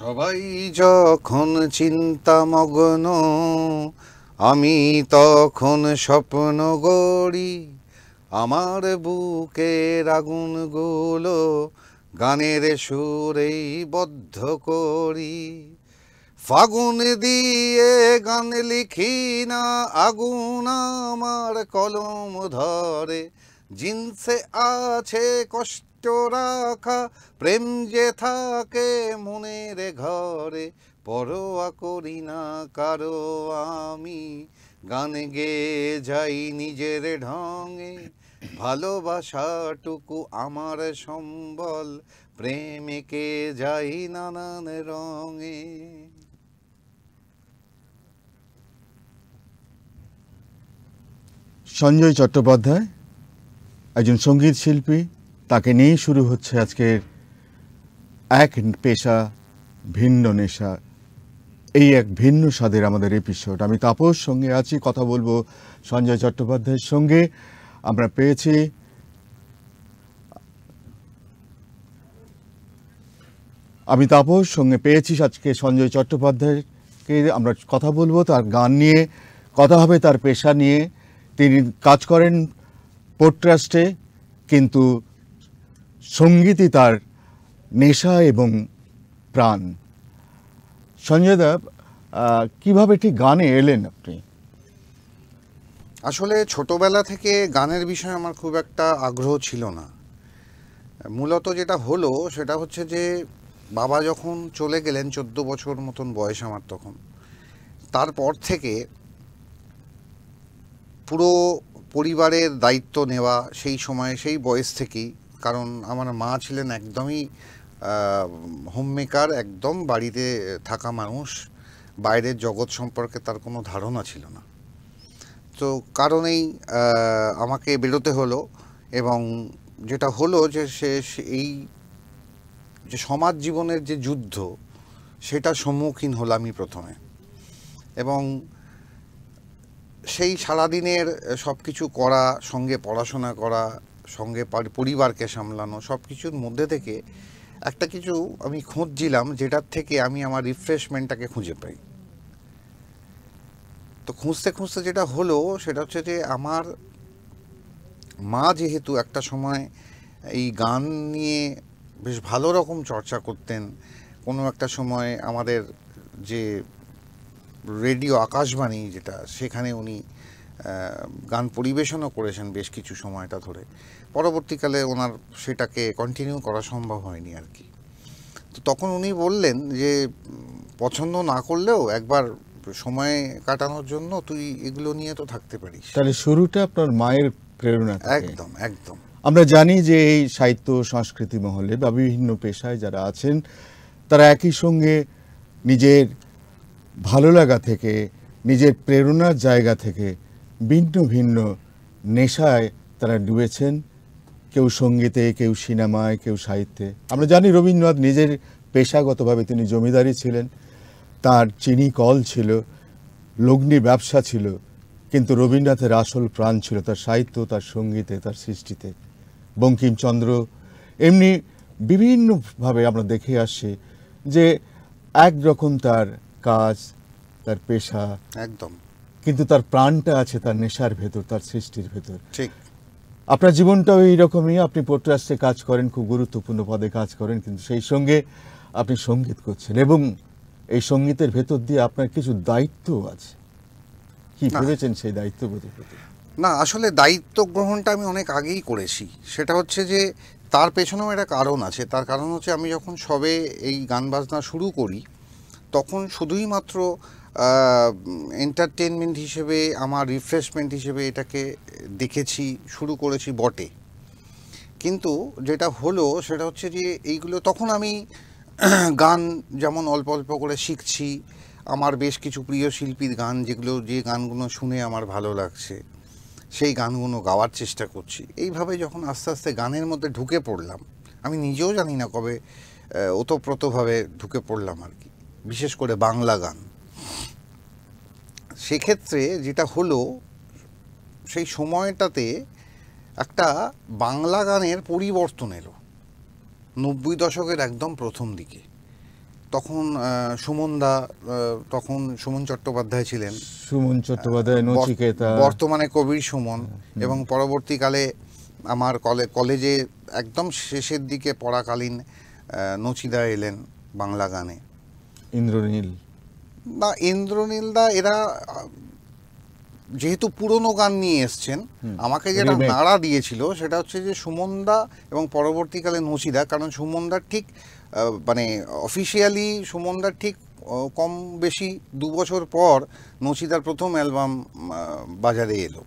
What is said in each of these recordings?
সবাই যখন চিন্তামগ্ন, আমি তখন স্বপ্ন গড়ি। আমার বুকের আগুনগুলো গানের সুরেই বদ্ধ করি। ফাগুন দিয়ে গান লিখি না, আগুন আমার কলম ধরে। জিন্সে আছে কষ্ট রাখা, প্রেম যে থাকে মনের ঘরে। পরোয়া করি না কারো আমি, গান গেয়ে যাই নিজের ঢঙে। ভালোবাসাটুকু আমার সম্বল, প্রেমিকে যাই নানান রঙে। সঞ্জয় চট্টোপাধ্যায় একজন সঙ্গীত শিল্পী, তাকে নিয়েই শুরু হচ্ছে আজকের এক পেশা ভিন্ন নেশা, এই এক ভিন্ন স্বাদের আমাদের এপিসোড। আমি তাপস সঙ্গে আছি, কথা বলবো সঞ্জয় চট্টোপাধ্যায়ের সঙ্গে। আমরা পেয়েছি আজকে সঞ্জয় চট্টোপাধ্যায়কে। আমরা কথা বলবো তার গান নিয়ে, কথা হবে তার পেশা নিয়ে। তিনি কাজ করেন পোর্ট ট্রাস্টে, কিন্তু সঙ্গীতই তার নেশা এবং প্রাণ। সঞ্জয় দা, কিভাবে ঠিক গানে এলেন আপনি? আসলে ছোটবেলা থেকে গানের বিষয়ে আমার খুব একটা আগ্রহ ছিল না। মূলত যেটা হলো সেটা হচ্ছে যে বাবা যখন চলে গেলেন, 14 বছর মতন বয়স আমার তখন, তারপর থেকে পুরো পরিবারের দায়িত্ব নেওয়া সেই সময়, সেই বয়স থেকেই। কারণ আমার মা ছিলেন একদমই হোমমেকার, একদম বাড়িতে থাকা মানুষ, বাইরের জগৎ সম্পর্কে তার কোনো ধারণা ছিল না। তো কারণেই আমাকে বেরোতে হলো। এবং যেটা হলো যে এই যে সমাজ জীবনের যে যুদ্ধ, সেটা সম্মুখীন হলাম আমি প্রথমে। এবং সেই সারাদিনের সব কিছু করা, সঙ্গে পড়াশোনা করা, সঙ্গে পরিবারকে সামলানো, সব কিছুর মধ্যে থেকে একটা কিছু আমি খুঁজছিলাম, যেটার থেকে আমি আমার রিফ্রেশমেন্টটাকে খুঁজে পাই। তো খুঁজতে খুঁজতে যেটা হলো সেটা হচ্ছে যে আমার মা যেহেতু একটা সময় এই গান নিয়ে বেশ ভালো রকম চর্চা করতেন, কোনো একটা সময় আমাদের যে রেডিও আকাশবাণী যেটা, সেখানে উনি গান পরিবেশনও করেছেন বেশ কিছু সময়টা ধরে। পরবর্তীকালে ওনার সেটাকে কন্টিনিউ করা সম্ভব হয়নি আর কি। তো তখন উনি বললেন যে পছন্দ না করলেও একবার সময় কাটানোর জন্য তুই এগুলো নিয়ে তো থাকতে পারিস। তাহলে শুরুটা আপনার মায়ের প্রেরণা থেকে? একদম একদম। আমরা জানি যে এই সাহিত্য সংস্কৃতি মহলে বা বিভিন্ন পেশায় যারা আছেন, তারা একই সঙ্গে নিজের ভালো লাগা থেকে, নিজের প্রেরণার জায়গা থেকে ভিন্ন ভিন্ন নেশায় তারা ডুবেছেন। কেউ সঙ্গীতে, কেউ সিনেমায়, কেউ সাহিত্যে। আমরা জানি রবীন্দ্রনাথ নিজের পেশাগতভাবে তিনি জমিদারি ছিলেন, তার চিনি কল ছিল, লগ্নি ব্যবসা ছিল, কিন্তু রবীন্দ্রনাথের আসল প্রাণ ছিল তার সাহিত্য, তার সঙ্গীতে, তার সৃষ্টিতে। বঙ্কিমচন্দ্র এমনি বিভিন্নভাবে আমরা দেখে আসছি যে একরকম তার কাজ, তার পেশা, একদম, কিন্তু তার প্রাণটা আছে তার নেশার ভেতর, তার সৃষ্টির ভেতর। ঠিক। আপনার জীবনটাও এইরকমই। আপনি পোর্ট ট্রাস্টে কাজ করেন, খুব গুরুত্বপূর্ণ পদে কাজ করেন, কিন্তু সেই সঙ্গে আপনি সঙ্গীত করছেন এবং এই সঙ্গীতের ভেতর দিয়ে আপনার কিছু দায়িত্ব আছে। কি ভেবেছেন সেই দায়িত্ববোধের প্রতি? না, আসলে দায়িত্ব গ্রহণটা আমি অনেক আগেই করেছি। সেটা হচ্ছে যে তার পেছনেও একটা কারণ আছে। তার কারণ হচ্ছে আমি যখন সবে এই গান বাজনা শুরু করি, তখন শুধুই মাত্র এন্টারটেনমেন্ট হিসেবে, আমার রিফ্রেশমেন্ট হিসেবে এটাকে দেখেছি, শুরু করেছি বটে। কিন্তু যেটা হলো সেটা হচ্ছে যে এইগুলো তখন আমি গান যেমন অল্প অল্প করে শিখছি। আমার বেশ কিছু প্রিয় শিল্পীর গান, যে গানগুলো শুনে আমার ভালো লাগছে, সেই গানগুলো গাওয়ার চেষ্টা করছি। এইভাবে যখন আস্তে আস্তে গানের মধ্যে ঢুকে পড়লাম, আমি নিজেও জানি না কবে ওতপ্রোতভাবে ঢুকে পড়লাম আর কি, বিশেষ করে বাংলা গান। সেক্ষেত্রে যেটা হলো, সেই সময়টাতে একটা বাংলা গানের পরিবর্তন এলো 90 দশকের একদম প্রথম দিকে। তখন সুমনদা, তখন সুমন চট্টোপাধ্যায় ছিলেন, সুমন চট্টোপাধ্যায়, নচিকেতা, বর্তমানে কবির সুমন, এবং পরবর্তীকালে আমার কলেজে একদম শেষের দিকে পড়াকালীন নচিদা এলেন বাংলা গানে, ইন্দ্রনীল বা ইন্দ্রনীলদা। এরা যেহেতু পুরনো গান নিয়ে এসছেন, আমাকে যেটা Remake। নাড়া দিয়েছিল সেটা হচ্ছে যে সুমনদা এবং পরবর্তীকালে নচিদা, কারণ সুমনদার ঠিক মানে অফিসিয়ালি সুমনদার ঠিক কম বেশি 2 বছর পর নচিদার প্রথম অ্যালবাম বাজারে এলো।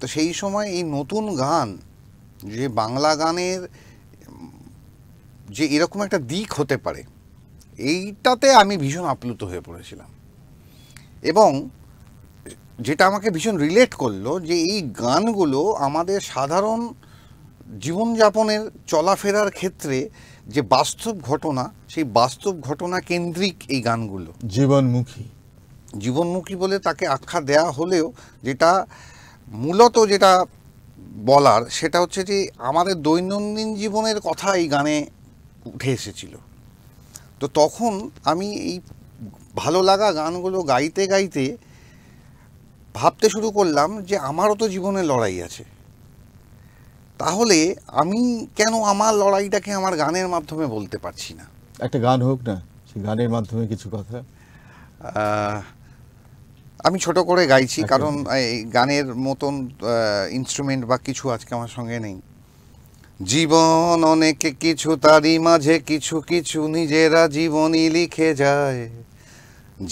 তো সেই সময় এই নতুন গান, যে বাংলা গানের যে এরকম একটা দিক হতে পারে, এইটাতে আমি ভীষণ আপ্লুত হয়ে পড়েছিলাম। এবং যেটা আমাকে ভীষণ রিলেট করলো, যে এই গানগুলো আমাদের সাধারণ জীবনযাপনের চলাফেরার ক্ষেত্রে যে বাস্তব ঘটনা, সেই বাস্তব ঘটনা কেন্দ্রিক এই গানগুলো। জীবনমুখী বলে তাকে আখ্যা দেয়া হলেও যেটা মূলত যেটা বলার সেটা হচ্ছে যে আমাদের দৈনন্দিন জীবনের কথা এই গানে উঠে এসেছিল। তো তখন আমি এই ভালো লাগা গানগুলো গাইতে গাইতে ভাবতে শুরু করলাম যে আমারও তো জীবনে লড়াই আছে, তাহলে আমি কেন আমার লড়াইটাকে আমার গানের মাধ্যমে বলতে পারছি না? একটা গান হোক না, সেই গানের মাধ্যমে কিছু কথা। আমি ছোট করে গাইছি, কারণ এই গানের মতন ইনস্ট্রুমেন্ট বা কিছু আজকে আমার সঙ্গে নেই। জীবন অনেক কিছু, তারই মাঝে কিছু কিছু নিজেরা জীবনই লিখে যায়।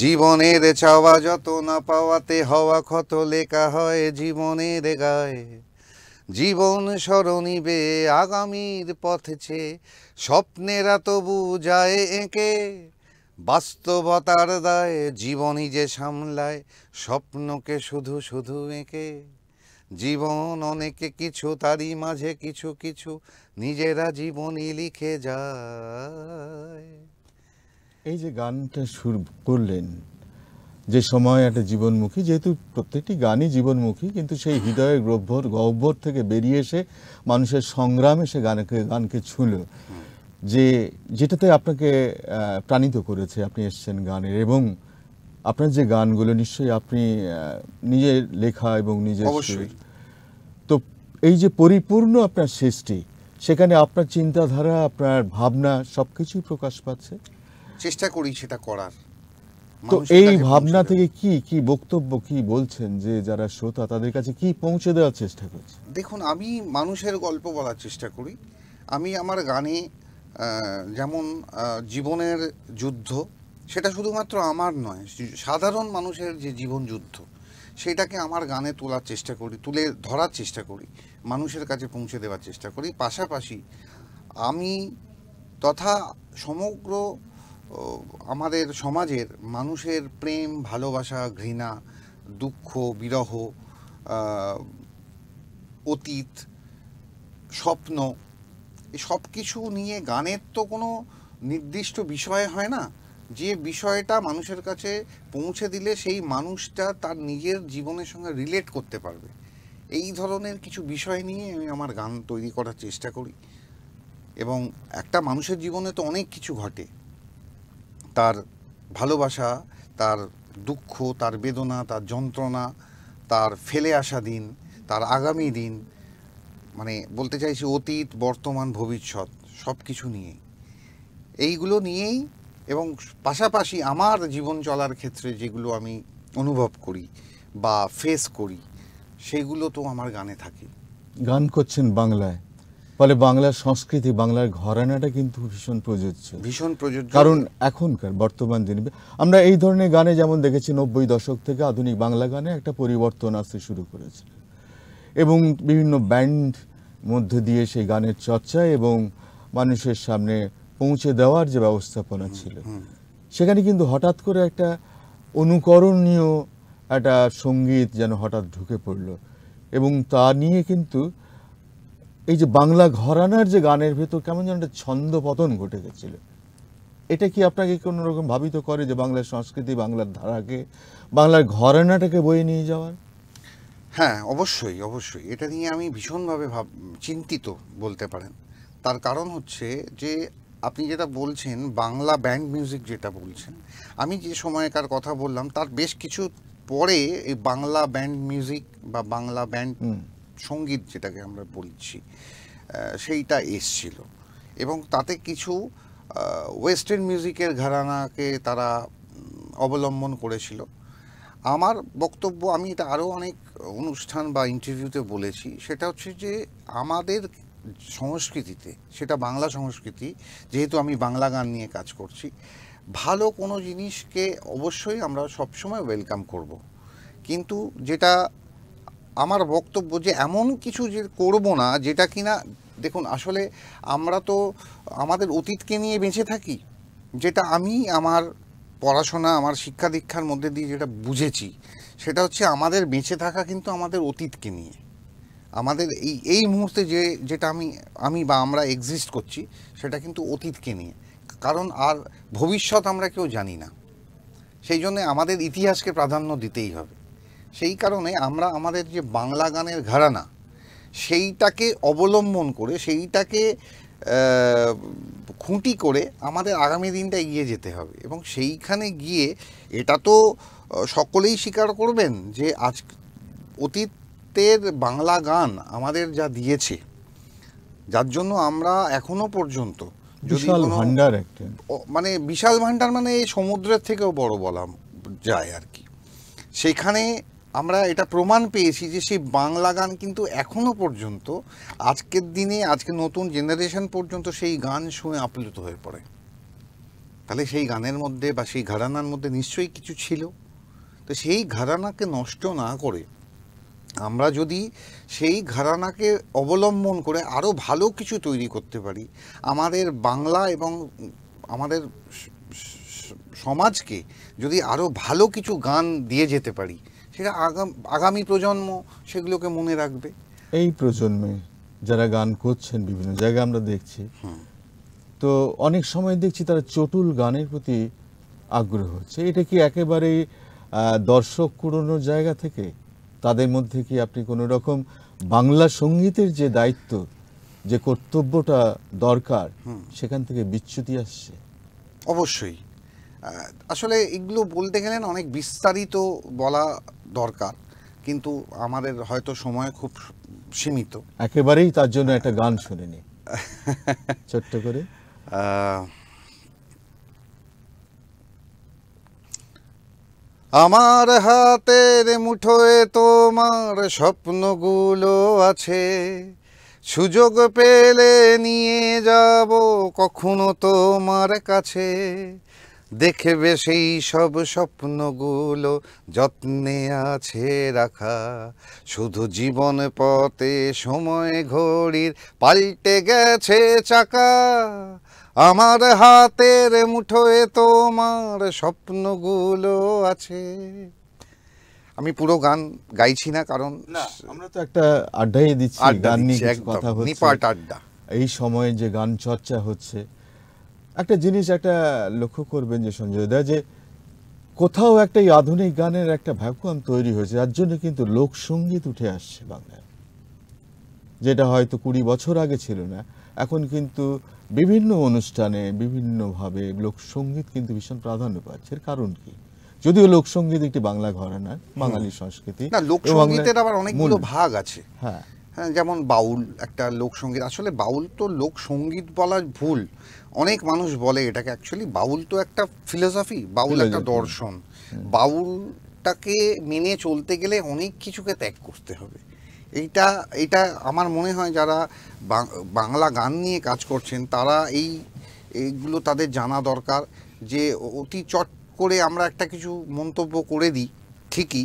জীবনের চাওয়া যত না পাওয়াতে হওয়া ক্ষত লেখা হয় জীবনের গায়ে। জীবন স্মরণিবে আগামীর পথে চেয়ে, স্বপ্নেরা তবু যায় এঁকে। বাস্তবতার দায় জীবনই যে সামলায়, স্বপ্নকে শুধু শুধু এঁকে। জীবন অনেক কিছু, তারই মাঝে কিছু কিছু নিজেরা জীবনই লিখে যায়। এই যে গানটা সুর করলেন, যে সময় একটা জীবনমুখী, যেহেতু প্রত্যেকটি গানই জীবনমুখী, কিন্তু সেই হৃদয়ের গহ্বর থেকে বেরিয়ে এসে মানুষের সংগ্রামে সে গানকে ছুঁল, যেটাতে আপনাকে প্রাণিত করেছে। আপনি এসছেন গানের, এবং আপনার যে গানগুলো নিশ্চয়ই আপনি নিজের লেখা এবং নিজের সুর। তো এই যে পরিপূর্ণ আপনার সৃষ্টি, সেখানে আপনার চিন্তাধারা, আপনার ভাবনা সবকিছুই প্রকাশ পাচ্ছে। চেষ্টা করি সেটা করার। তো এই ভাবনা থেকে কি বক্তব্য, কি বলছেন যে যারা শ্রোতা তাদের কাছে কি পৌঁছে দেওয়ার চেষ্টা করছে? দেখুন, আমি মানুষের গল্প বলার চেষ্টা করি। আমি আমার গানে যেমন জীবনের যুদ্ধ, সেটা শুধুমাত্র আমার নয়, সাধারণ মানুষের যে জীবন যুদ্ধ, সেটাকে আমার গানে তোলার চেষ্টা করি, তুলে ধরার চেষ্টা করি, মানুষের কাছে পৌঁছে দেওয়ার চেষ্টা করি। পাশাপাশি আমি তথা সমগ্র আমাদের সমাজের মানুষের প্রেম, ভালোবাসা, ঘৃণা, দুঃখ, বিরহ, অতীত, স্বপ্ন, এই সব কিছু নিয়ে গানের তো কোনো নির্দিষ্ট বিষয় হয় না। যে বিষয়টা মানুষের কাছে পৌঁছে দিলে সেই মানুষটা তার নিজের জীবনের সঙ্গে রিলেট করতে পারবে, এই ধরনের কিছু বিষয় নিয়ে আমি আমার গান তৈরি করার চেষ্টা করি। এবং একটা মানুষের জীবনে তো অনেক কিছু ঘটে, তার ভালোবাসা, তার দুঃখ, তার বেদনা, তার যন্ত্রণা, তার ফেলে আসা দিন, তার আগামী দিন, মানে বলতে চাইছি অতীত, বর্তমান, ভবিষ্যৎ, সব কিছু নিয়েই, এইগুলো নিয়েই। এবং পাশাপাশি আমার জীবন চলার ক্ষেত্রে যেগুলো আমি অনুভব করি বা ফেস করি, সেগুলো তো আমার গানে থাকে। গান করছেন বাংলায়, ফলে বাংলার সংস্কৃতি, বাংলার ঘরানাটা কিন্তু ভীষণ প্রযোজ্য। কারণ এখনকার বর্তমান দিনে আমরা এই ধরনের গানে যেমন দেখেছি 90 দশক থেকে আধুনিক বাংলা গানে একটা পরিবর্তন আসতে শুরু করেছে, এবং বিভিন্ন ব্যান্ড মধ্যে দিয়ে সেই গানের চর্চা এবং মানুষের সামনে পৌঁছে দেওয়ার যে ব্যবস্থাপনা ছিল, সেখানে কিন্তু হঠাৎ করে একটা অনুকরণীয় একটা সঙ্গীত যেন হঠাৎ ঢুকে পড়ল, এবং তা নিয়ে কিন্তু এই যে বাংলা ঘরানার যে গানের ভেতর কেমন যেন একটা ছন্দ পতন ঘটে গেছিল। এটা কি আপনাকে কোনো রকম ভাবিত করে যে বাংলার সংস্কৃতি, বাংলার ধারাকে, বাংলার ঘরানাটাকে বয়ে নিয়ে যাওয়ার? হ্যাঁ, অবশ্যই। এটা নিয়ে আমি ভীষণভাবে চিন্তিত বলতে পারেন। তার কারণ হচ্ছে যে আপনি যেটা বলছেন বাংলা ব্যান্ড মিউজিক যেটা বলছেন, আমি যে সময়কার কথা বললাম তার বেশ কিছু পরে এই বাংলা ব্যান্ড মিউজিক বা বাংলা ব্যান্ড সঙ্গীত যেটাকে আমরা বলছি সেইটা এসছিল, এবং তাতে কিছু ওয়েস্টার্ন মিউজিকের ঘরানাকে তারা অবলম্বন করেছিল। আমার বক্তব্য, আমি এটা আরও অনেক অনুষ্ঠান বা ইন্টারভিউতে বলেছি, সেটা হচ্ছে যে আমাদের সংস্কৃতিতে, সেটা বাংলা সংস্কৃতি, যেহেতু আমি বাংলা গান নিয়ে কাজ করছি, ভালো কোনো জিনিসকে অবশ্যই আমরা সবসময় ওয়েলকাম করব, কিন্তু যেটা আমার বক্তব্য যে এমন কিছু যে করব না যেটা কিনা, দেখুন আসলে আমরা তো আমাদের অতীতকে নিয়ে বেঁচে থাকি, যেটা আমি আমার পড়াশোনা, আমার শিক্ষা দীক্ষার মধ্যে দিয়ে যেটা বুঝেছি, সেটা হচ্ছে আমাদের বেঁচে থাকা কিন্তু আমাদের অতীতকে নিয়ে, আমাদের এই মুহূর্তে যেটা আমি বা আমরা এক্সিস্ট করছি সেটা কিন্তু অতীতকে নিয়ে, কারণ আর ভবিষ্যৎ আমরা কেউ জানি না, সেই জন্য আমাদের ইতিহাসকে প্রাধান্য দিতেই হবে। সেই কারণে আমরা আমাদের যে বাংলা গানের ঘরানা সেইটাকে অবলম্বন করে, সেইটাকে খুঁটি করে আমাদের আগামী দিনটা এগিয়ে যেতে হবে, এবং সেইখানে গিয়ে এটা তো সকলেই স্বীকার করবেন যে আজ অতীতের বাংলা গান আমাদের যা দিয়েছে, যার জন্য আমরা এখনো পর্যন্ত বিশাল ভান্ডার একটা, মানে বিশাল ভান্ডার, মানে এই সমুদ্রের থেকেও বড় বলা যায় আর কি, সেখানে আমরা এটা প্রমাণ পেয়েছি যে সেই বাংলা গান কিন্তু এখনো পর্যন্ত আজকের দিনে, আজকে নতুন জেনারেশন পর্যন্ত সেই গান শুনে আপ্লুত হয়ে পড়ে। তাহলে সেই গানের মধ্যে বা সেই ঘরানার মধ্যে নিশ্চয়ই কিছু ছিল। তো সেই ঘরানাকে নষ্ট না করে আমরা যদি সেই ঘরানাকে অবলম্বন করে আরও ভালো কিছু তৈরি করতে পারি, আমাদের বাংলা এবং আমাদের সমাজকে যদি আরও ভালো কিছু গান দিয়ে যেতে পারি, সেটা আগামী প্রজন্ম সেগুলোকে মনে রাখবে। এই প্রজন্মে যারা গান করছেন বিভিন্ন জায়গায় আমরা দেখছি, তো অনেক সময় দেখছি তারা চটুল গানের প্রতি আগ্রহ হচ্ছে। এটা কি একেবারেই দর্শক কুড়োনোর জায়গা থেকে? তাদের মধ্যে কি আপনি কোনো রকম বাংলা সঙ্গীতের যে দায়িত্ব, যে কর্তব্যটা দরকার, সেখান থেকে বিচ্যুতি আসছে? অবশ্যই। আসলে এগুলো বলতে গেলে না অনেক বিস্তারিত বলা দরকার, কিন্তু আমাদের হয়তো সময় খুব সীমিত। একেবারেই তার জন্য একটা গান শুনে নি ছোট্ট করে। আমার হাতের মুঠোয় তোমার স্বপ্নগুলো আছে, সুযোগ পেলে নিয়ে যাব কখনো তোমার কাছে, দেখবে সেই সব স্বপ্নগুলো যত্নে আছে রাখা, শুধু জীবন পথে সময় ঘড়ির পাল্টে গেছে চাকা, আমার হাতের মুঠোয় তোমার স্বপ্নগুলো আছে। আমি পুরো গান গাইছি না, কারণ আমরা তো একটা আড্ডাই দিচ্ছি, গান নিয়ে কথা হচ্ছে, নিপাট আড্ডা। এই সময়ে যে গান চর্চা হচ্ছে, একটা জিনিস একটা লক্ষ্য করবেন যে সঞ্জয় দা, যে কোথাও একটা আধুনিক গানের একটা ভ্যাকুয়াম তৈরি হয়েছে, যার জন্য কিন্তু লোকসঙ্গীত উঠে আসছে বাংলায়, যেটা হয়তো 20 বছর আগে ছিল না। এখন কিন্তু বিভিন্ন অনুষ্ঠানে বিভিন্নভাবে লোকসঙ্গীত কিন্তু ভীষণ প্রাধান্য পাচ্ছে। এর কারণ কি? যদিও লোকসঙ্গীত একটি বাংলা ঘরানা, বাঙালি সংস্কৃতি, না, লোকসঙ্গীতের আবার অনেকগুলো ভাগ আছে। হ্যাঁ, যেমন বাউল একটা লোকসঙ্গীত, আসলে বাউল তো লোকসঙ্গীত বলা ভুল, অনেক মানুষ বলে এটাকে, অ্যাকচুয়ালি বাউল তো একটা ফিলোসফি, বাউল একটা দর্শন। বাউলটাকে মেনে চলতে গেলে অনেক কিছুকে ত্যাগ করতে হবে। এইটা আমার মনে হয় যারা বাংলা গান নিয়ে কাজ করছেন তারা এইগুলো তাদের জানা দরকার, যে অতি চট করে আমরা একটা কিছু মন্তব্য করে দিই ঠিকই,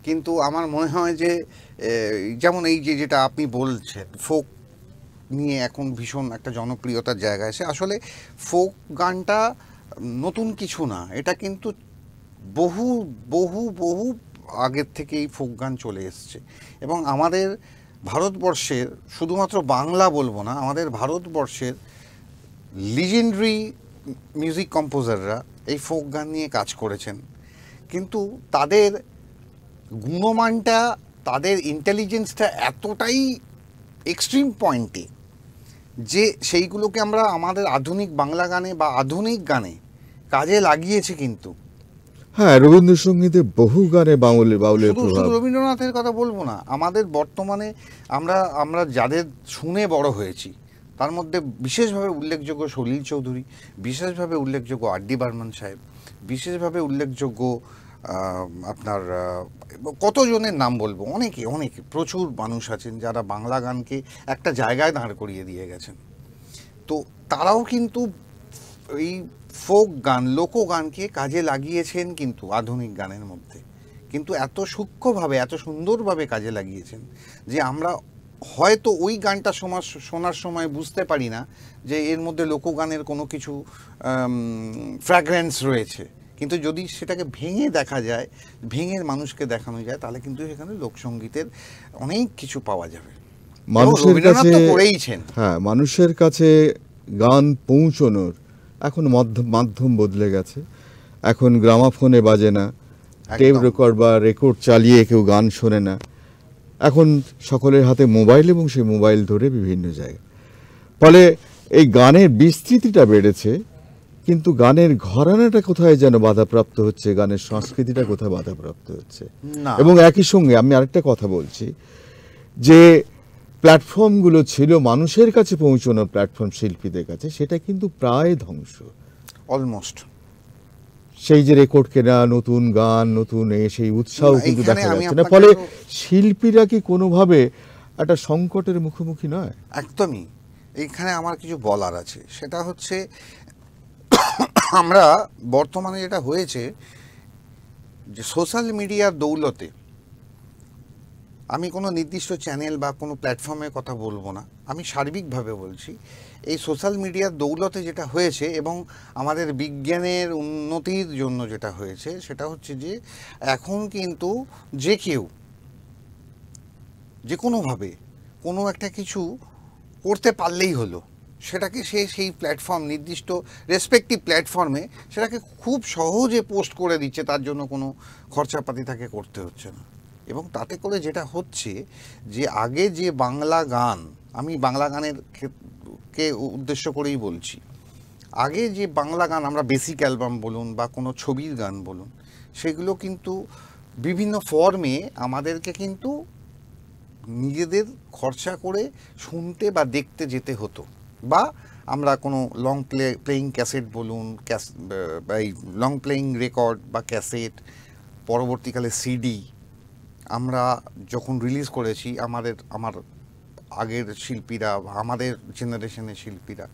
কিন্তু আমার মনে হয় যে যেমন এই যেটা আপনি বলছেন ফোক নিয়ে এখন ভীষণ একটা জনপ্রিয়তার জায়গায় এসে, আসলে ফোক গানটা নতুন কিছু না, এটা কিন্তু বহু বহু বহু আগের থেকে এই ফোক গান চলে এসছে, এবং আমাদের ভারতবর্ষের, শুধুমাত্র বাংলা বলবো না, আমাদের ভারতবর্ষের লিজেন্ডারি মিউজিক কম্পোজাররা এই ফোক গান নিয়ে কাজ করেছেন, কিন্তু তাদের গুণমানটা, তাদের ইন্টেলিজেন্সটা এতটাই এক্সট্রিম পয়েন্টে যে সেইগুলোকে আমরা আমাদের আধুনিক বাংলা গানে বা আধুনিক গানে কাজে লাগিয়েছে। কিন্তু হ্যাঁ, রবীন্দ্রসঙ্গীতে বহু গানে বাউলের শুধু প্রভাব। রবীন্দ্রনাথের কথা বলবো না, আমাদের বর্তমানে আমরা যাদের শুনে বড় হয়েছি তার মধ্যে বিশেষভাবে উল্লেখযোগ্য সলিল চৌধুরী, বিশেষভাবে উল্লেখযোগ্য আর.ডি. বর্মন সাহেব, বিশেষভাবে উল্লেখযোগ্য আপনার কতজনের নাম বলবো, অনেকে অনেকে প্রচুর মানুষ আছেন যারা বাংলা গানকে একটা জায়গায় দাঁড় করিয়ে দিয়ে গেছেন। তো তারাও কিন্তু এই ফোক গান, লোকগানকে কাজে লাগিয়েছেন কিন্তু আধুনিক গানের মধ্যে, কিন্তু এত সূক্ষ্মভাবে, এত সুন্দরভাবে কাজে লাগিয়েছেন যে আমরা হয়তো ওই গানটা শোনার সময় বুঝতে পারি না যে এর মধ্যে লোকগানের কোনো কিছু ফ্র্যাগ্রেন্স রয়েছে, কিন্তু যদি সেটাকে ভেঙে দেখা যায়, ভেঙে মানুষকে দেখানো যায়, তাহলে কিন্তু সেখানে লোকসঙ্গীতের অনেক কিছু পাওয়া যাবে। মানুষের কাছে করেইছেন। হ্যাঁ, মানুষের কাছে গান পৌঁছনোর এখন মাধ্যম বদলে গেছে। এখন গ্রামাফোনে বাজে না, টেপ রেকর্ড বা রেকর্ড চালিয়ে কেউ গান শোনে না। এখন সকলের হাতে মোবাইল, এবং সেই মোবাইল ধরে বিভিন্ন জায়গায়। ফলে এই গানের বিস্তৃতিটা বেড়েছে, কিন্তু গানের ঘরানাটা কোথায় যেন বাধাপ্রাপ্ত হচ্ছে, গানের সংস্কৃতিটা কোথায় বাধাপ্রাপ্ত হচ্ছে। এবং একই সঙ্গে আমি আরেকটা কথা বলছি, যে প্ল্যাটফর্মগুলো ছিল মানুষের কাছে পৌঁছানোর প্ল্যাটফর্ম শিল্পীদের কাছে, সেটা কিন্তু প্রায় ধ্বংস অলমোস্ট। সেই যে রেকর্ড কেনা, নতুন গান, নতুন সেই উৎসাহ কিন্তু দেখা যাচ্ছে না। ফলে শিল্পীরা কি কোনোভাবে একটা সংকটের মুখোমুখি নয়? একদমই। এইখানে আমার কিছু বলার আছে, সেটা হচ্ছে আমরা বর্তমানে যেটা হয়েছে যে সোশ্যাল মিডিয়ার দৌলতে, আমি কোনো নির্দিষ্ট চ্যানেল বা কোনো প্ল্যাটফর্মের কথা বলবো না, আমি সার্বিকভাবে বলছি, এই সোশ্যাল মিডিয়ার দৌলতে যেটা হয়েছে এবং আমাদের বিজ্ঞানের উন্নতির জন্য যেটা হয়েছে, সেটা হচ্ছে যে এখন কিন্তু যে কেউ যে কোনোভাবে কোনো একটা কিছু করতে পারলেই হলো, সেটাকে সে সেই প্ল্যাটফর্ম, নির্দিষ্ট রেসপেক্টিভ প্ল্যাটফর্মে সেটাকে খুব সহজে পোস্ট করে দিচ্ছে, তার জন্য কোনো খরচাপাতি তাকে করতে হচ্ছে না। এবং তাতে করে যেটা হচ্ছে যে আগে যে বাংলা গান, আমি বাংলা গানের কে উদ্দেশ্য করেই বলছি, আগে যে বাংলা গান আমরা বেসিক অ্যালবাম বলুন বা কোনো ছবির গান বলুন, সেগুলো কিন্তু বিভিন্ন ফর্মে আমাদেরকে কিন্তু নিজেদের খরচা করে শুনতে বা দেখতে যেতে হতো, বা আমরা কোনো লং প্লেয়িং ক্যাসেট বলুন, এই লং প্লেয়িং রেকর্ড বা ক্যাসেট, পরবর্তীকালে সিডি আমরা যখন রিলিজ করেছি, আমার আগের শিল্পীরা বা আমাদের জেনারেশনের শিল্পীরা,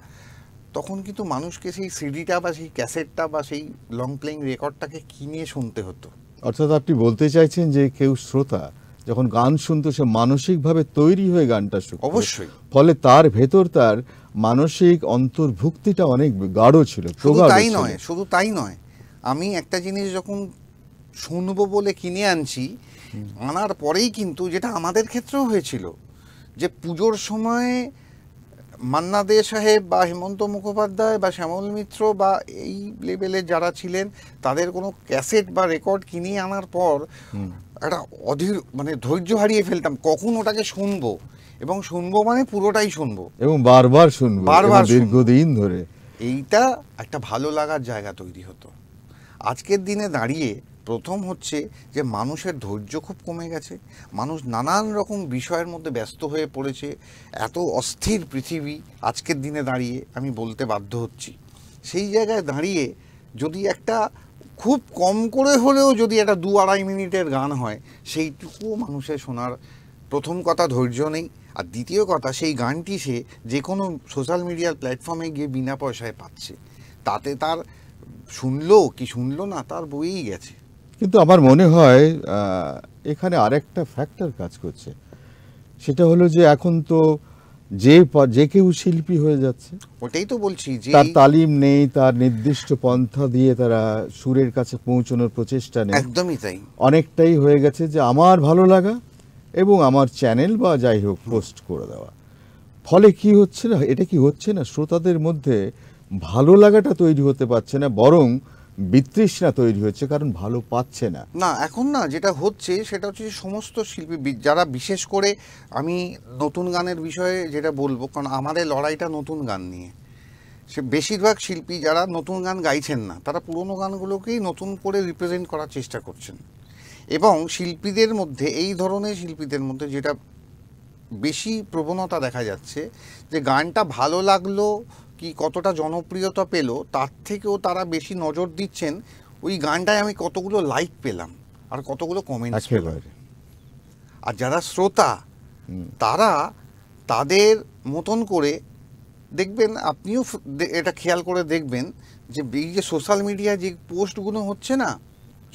তখন কিন্তু মানুষকে সেই সিডিটা বা সেই ক্যাসেটটা বা সেই লং প্লেয়িং রেকর্ডটাকে কিনে শুনতে হতো। অর্থাৎ আপনি বলতে চাইছেন যে কেউ শ্রোতা যখন গান শুনতো, সে মানসিকভাবে তৈরি হয়ে গানটা শুনতো, অবশ্যই, ফলে তার ভেতর তার মানসিক অন্তর্ভুক্তিটা অনেক গাঢ় ছিল। শুধু তাই নয়, আমি একটা জিনিস যখন শুনবো বলে কিনে আনছি, আনার পরেই কিন্তু, যেটা আমাদের ক্ষেত্রেও হয়েছিল, যে পুজোর সময় মান্না দে সাহেব বা হেমন্ত মুখোপাধ্যায় বা শ্যামল মিত্র বা এই লেভেলের যারা ছিলেন, তাদের কোনো ক্যাসেট বা রেকর্ড কিনে আনার পর একটা অধীর মানে ধৈর্য হারিয়ে ফেলতাম, কখন ওটাকে শুনবো, এবং শুনবো মানে পুরোটাই শুনবো এবং বারবার শুনবো, বারবার দীর্ঘদিন ধরে। এইটা একটা ভালো লাগার জায়গা তৈরি হতো। আজকের দিনে দাঁড়িয়ে প্রথম হচ্ছে যে মানুষের ধৈর্য খুব কমে গেছে, মানুষ নানান রকম বিষয়ের মধ্যে ব্যস্ত হয়ে পড়েছে, এত অস্থির পৃথিবী আজকের দিনে দাঁড়িয়ে, আমি বলতে বাধ্য হচ্ছি। সেই জায়গায় দাঁড়িয়ে যদি একটা খুব কম করে হলেও যদি একটা 2-2.5 মিনিটের গান হয়, সেইটুকুও মানুষের শোনার প্রথম কথা ধৈর্য নেই, আর দ্বিতীয় কথা সেই গানটি সে যে কোনো সোশ্যাল মিডিয়ার প্ল্যাটফর্মে গিয়ে বিনা পয়সায় পাচ্ছে, তাতে তার শুনলো কি শুনলো না তার বইই গেছে। কিন্তু আমার মনে হয় এখানে আরেকটা ফ্যাক্টর কাজ করছে, সেটা হলো যে এখন তো যে কেউ শিল্পী হয়ে যাচ্ছে। ওটাই তো বলছি, যে তার তালিম নেই, তার নির্দিষ্ট পন্থা দিয়ে তারা সুরের কাছে পৌঁছানোর প্রচেষ্টা নেই। একদমই তাই। অনেকটাই হয়ে গেছে যে আমার ভালো লাগা এবং আমার চ্যানেল বা যাই হোক পোস্ট করে দেওয়া। ফলে কি হচ্ছে না, এটা কি হচ্ছে না, শ্রোতাদের মধ্যে ভালো লাগাটা তৈরি হতে পারছে না, বরং বিতৃষ্ণা তৈরি হচ্ছে, কারণ ভালো পাচ্ছে না। না, এখন না যেটা হচ্ছে সেটা হচ্ছে যে সমস্ত শিল্পী যারা, বিশেষ করে আমি নতুন গানের বিষয়ে যেটা বলবো, কারণ আমাদের লড়াইটা নতুন গান নিয়ে, সে বেশিরভাগ শিল্পী যারা নতুন গান গাইছেন না, তারা পুরনো গানগুলোকেই নতুন করে রিপ্রেজেন্ট করার চেষ্টা করছেন। এবং শিল্পীদের মধ্যে, এই ধরনের শিল্পীদের মধ্যে যেটা বেশি প্রবণতা দেখা যাচ্ছে, যে গানটা ভালো লাগলো কি কতটা জনপ্রিয়তা পেল, তার থেকেও তারা বেশি নজর দিচ্ছেন ওই গানটায় আমি কতগুলো লাইক পেলাম আর কতগুলো কমেন্টস পেলাম। আর যারা শ্রোতা, তারা তাদের মতন করে দেখবেন, আপনিও এটা খেয়াল করে দেখবেন, যে এই যে সোশ্যাল মিডিয়ায় যে পোস্টগুলো হচ্ছে না,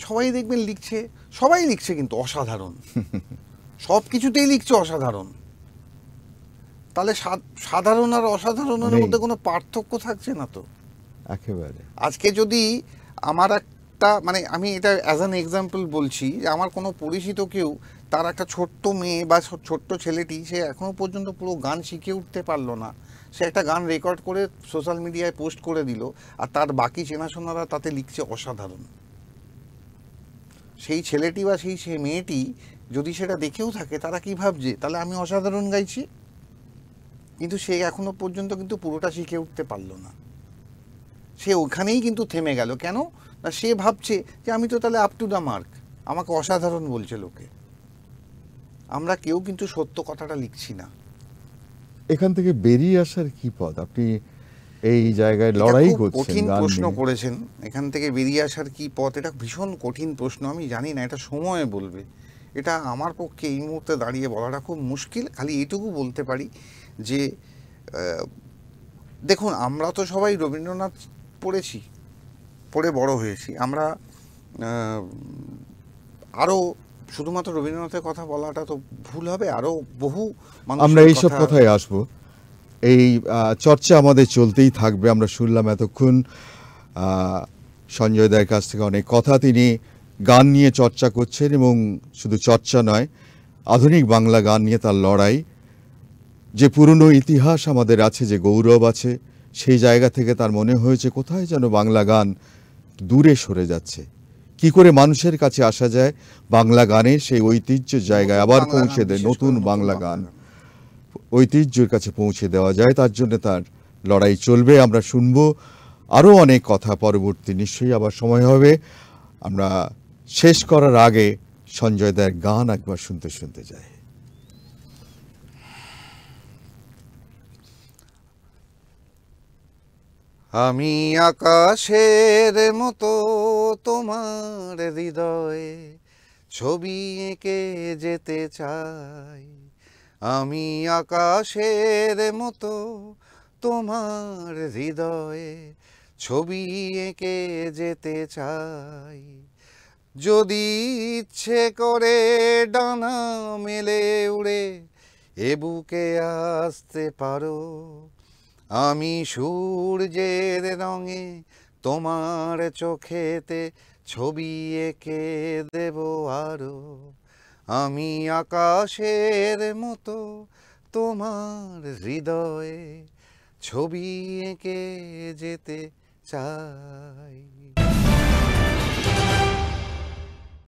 সবাই দেখবেন লিখছে, সবাই লিখছে কিন্তু অসাধারণ, সব কিছুতেই লিখছে অসাধারণ। তাহলে সাধারণ আর অসাধারণের মধ্যে কোনো পার্থক্য থাকছে না তো একেবারে। আজকে যদি আমার একটা, মানে আমি এটা অ্যাজ অ্যান এক্সাম্পল বলছি, যে আমার কোনো পরিচিত কেউ, তার একটা ছোট্ট মেয়ে বা ছোট্ট ছেলেটি, সে এখনও পর্যন্ত পুরো গান শিখে উঠতে পারলো না, সে একটা গান রেকর্ড করে সোশ্যাল মিডিয়ায় পোস্ট করে দিল, আর তার বাকি চেনাশোনারা তাতে লিখছে অসাধারণ। সেই ছেলেটি বা সেই মেয়েটি যদি সেটা দেখেও থাকে, তারা কি ভাবছে, তাহলে আমি অসাধারণ গাইছি, কিন্তু সে এখনো পর্যন্ত কিন্তু পুরোটা শিখে উঠতে পারলো না, সে ওখানেই কিন্তু থেমে গেল। কেন না, সে ভাবছে যে আমি তো তাহলে আপ টু দ্য মার্ক, আমাকে অসাধারণ বলছে লোকে। আমরা কেউ কিন্তু সত্য কথাটা লিখছি না। এখান থেকে বেরিয়ে আসার কি পথ? আপনি এই জায়গায় লড়াই করছেন, কঠিন প্রশ্ন করেছেন, এখান থেকে বেরিয়ে আসার কি পথ, এটা ভীষণ কঠিন প্রশ্ন। আমি জানি না, এটা সময় বলবে। এটা আমার পক্ষে এই মুহূর্তে দাঁড়িয়ে বলাটা খুব মুশকিল। খালি এইটুকু বলতে পারি যে দেখুন, আমরা তো সবাই রবীন্দ্রনাথ পড়েছি, পড়ে বড় হয়েছি আমরা। আরও শুধুমাত্র রবীন্দ্রনাথের কথা বলাটা তো ভুল হবে, আরও বহু আমরা এইসব কথায় আসবো। এই চর্চা আমাদের চলতেই থাকবে। আমরা শুনলাম এতক্ষণ সঞ্জয় দার কাছ থেকে অনেক কথা। তিনি গান নিয়ে চর্চা করছেন, এবং শুধু চর্চা নয়, আধুনিক বাংলা গান নিয়ে তার লড়াই। যে পুরনো ইতিহাস আমাদের আছে, যে গৌরব আছে, সেই জায়গা থেকে তার মনে হয়েছে কোথায় যেন বাংলা গান দূরে সরে যাচ্ছে। কি করে মানুষের কাছে আসা যায়, বাংলা গানের সেই ঐতিহ্যের জায়গায় আবার পৌঁছে দেয়, নতুন বাংলা গান ঐতিহ্যের কাছে পৌঁছে দেওয়া যায়, তার জন্য তার লড়াই চলবে। আমরা শুনবো আরও অনেক কথা পরবর্তী, নিশ্চয়ই আবার সময় হবে। আমরা শেষ করার আগে সঞ্জয় দার গান একবার শুনতে শুনতে যাই। আমি আকাশের মতো তোমার হৃদয়ে ছবি এঁকে যেতে চাই, আমি আকাশের মতো তোমার হৃদয়ে ছবি এঁকে যেতে চাই। যদি ইচ্ছে করে ডানা মেলে উড়ে এ বুকে আসতে পারো, আমি সূর্যের রঙে তোমার চোখেতে ছবি এঁকে দেব আরো, আমি আকাশের মতো তোমার হৃদয়ে ছবি এঁকে যেতে চাই।